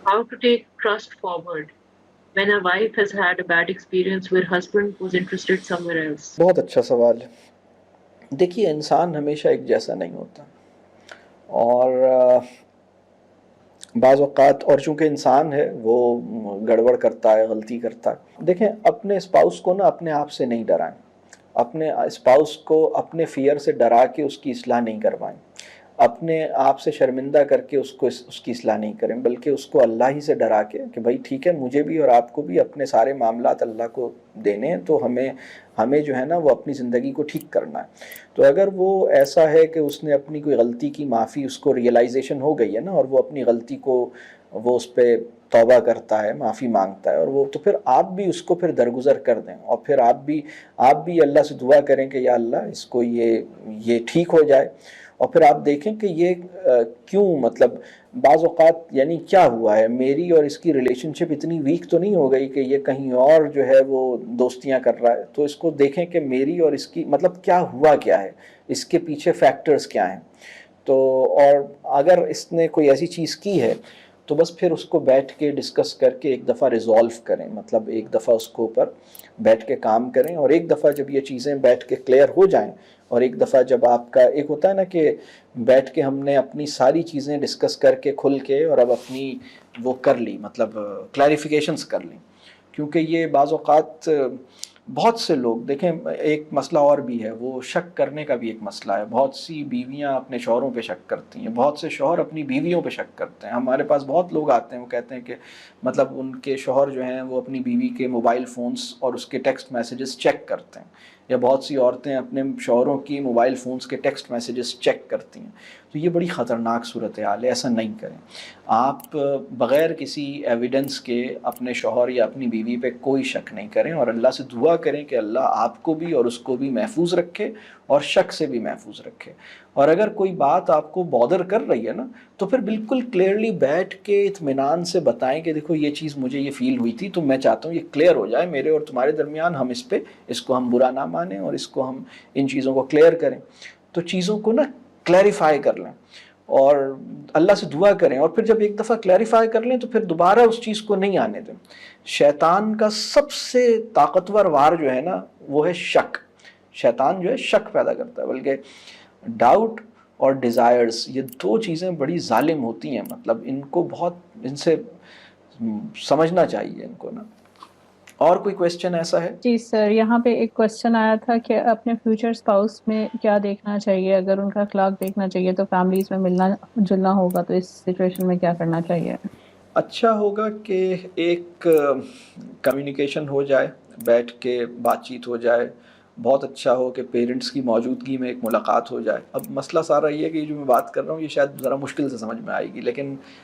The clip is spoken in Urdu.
How to take trust forward when a wife has had a bad experience where husband was interested somewhere else. بہت اچھا سوال ہے. دیکھیے انسان ہمیشہ ایک جیسا نہیں ہوتا، اور بعض اوقات اور چونکہ انسان ہے وہ گڑبڑ کرتا ہے، غلطی کرتا ہے. دیکھیں اپنے اسپاؤس کو نا اپنے آپ سے نہیں ڈرائیں، اپنے اسپاؤس کو اپنے فیئر سے ڈرا کے اس کی اصلاح نہیں کروائیں، اپنے آپ سے شرمندہ کر کے اس کی اصلاح نہیں کریں، بلکہ اس کو اللہ ہی سے ڈرا کے کہ بھائی ٹھیک ہے مجھے بھی اور آپ کو بھی اپنے سارے معاملات اللہ کو دینے ہیں، تو ہمیں جو ہے نا وہ اپنی زندگی کو ٹھیک کرنا ہے. تو اگر وہ ایسا ہے کہ اس نے اپنی کوئی غلطی کی معافی، اس کو ریئلائزیشن ہو گئی ہے نا، اور وہ اپنی غلطی کو وہ اس پہ توبہ کرتا ہے، معافی مانگتا ہے، اور وہ تو پھر آپ بھی اس کو پھر درگزر کر دیں، اور پھر آپ بھی اللہ سے دعا کریں کہ یا اللہ اس کو یہ ٹھیک ہو جائے. اور پھر آپ دیکھیں کہ یہ کیوں، مطلب بعض اوقات یعنی کیا ہوا ہے، میری اور اس کی ریلیشن شپ اتنی ویک تو نہیں ہو گئی کہ یہ کہیں اور جو ہے وہ دوستیاں کر رہا ہے. تو اس کو دیکھیں کہ میری اور اس کی مطلب کیا ہوا، کیا ہے اس کے پیچھے فیکٹرز کیا ہیں. تو اور اگر اس نے کوئی ایسی چیز کی ہے تو بس پھر اس کو بیٹھ کے ڈسکس کر کے ایک دفعہ ریزولو کریں، مطلب ایک دفعہ اس کو اوپر بیٹھ کے کام کریں. اور ایک دفعہ جب یہ چیزیں بیٹھ کے کلیئر ہو جائیں، اور ایک دفعہ جب آپ کا ایک ہوتا ہے نا کہ بیٹھ کے ہم نے اپنی ساری چیزیں ڈسکس کر کے کھل کے اور اب اپنی وہ کر لی، مطلب کلیریفیکیشنز کر لیں. کیونکہ یہ بعض اوقات بہت سے لوگ دیکھیں، ایک مسئلہ اور بھی ہے، وہ شک کرنے کا بھی ایک مسئلہ ہے. بہت سی بیویاں اپنے شوہروں پہ شک کرتی ہیں، بہت سے شوہر اپنی بیویوں پہ شک کرتے ہیں. ہمارے پاس بہت لوگ آتے ہیں، وہ کہتے ہیں کہ مطلب ان کے شوہر جو ہیں وہ اپنی بیوی کے موبائل فونز اور اس کے ٹیکسٹ میسیجز چیک کرتے ہیں، یا بہت سی عورتیں اپنے شوہروں کی موبائل فونز کے ٹیکسٹ میسیجز چیک کرتی ہیں. تو یہ بڑی خطرناک صورتحال ہے، ایسا نہیں کریں. آپ بغیر کسی ایویڈنس کے اپنے شوہر یا اپنی بیوی پہ کوئی شک نہیں کریں، اور اللہ سے دعا کریں کہ اللہ آپ کو بھی اور اس کو بھی محفوظ رکھے اور شک سے بھی محفوظ رکھے. اور اگر کوئی بات آپ کو بادر کر رہی ہے نا، تو پھر بالکل کلیئرلی بیٹھ کے اطمینان سے بتائیں کہ دیکھو یہ چیز مجھے یہ فیل ہوئی تھی، تو میں چاہتا ہوں یہ کلیئر ہو جائے میرے اور تمہارے درمیان، ہم اس کو ہم برا نہ مانیں اور اس کو ہم ان چیزوں کو کلیئر کریں. تو چیزوں کو نا کلیریفائی کر لیں اور اللہ سے دعا کریں، اور پھر جب ایک دفعہ کلیریفائی کر لیں تو پھر دوبارہ اس چیز کو نہیں آنے دیں. شیطان کا سب سے طاقتور وار جو ہے نا وہ ہے شک. شیطان جو ہے شک پیدا کرتا ہے، بلکہ ڈاؤٹ اور ڈیزائرز یہ دو چیزیں بڑی ظالم ہوتی ہیں. مطلب ان کو بہت ان سے سمجھنا چاہیے ان کو نا. اور کوئی کویسچن ایسا ہے؟ جی سر، یہاں پہ ایک کوشچن آیا تھا کہ اپنے فیوچر اسپاؤس میں کیا دیکھنا چاہیے، اگر ان کا اخلاق دیکھنا چاہیے تو فیملیز میں ملنا جلنا ہوگا، تو اس سچویشن میں کیا کرنا چاہیے؟ اچھا ہوگا کہ ایک کمیونیکیشن ہو جائے، بیٹھ کے بات چیت ہو جائے. بہت اچھا ہو کہ پیرنٹس کی موجودگی میں ایک ملاقات ہو جائے. اب مسئلہ سارا یہ ہے کہ جو میں بات کر رہا ہوں یہ شاید ذرا مشکل سے سمجھ میں آئے گی، لیکن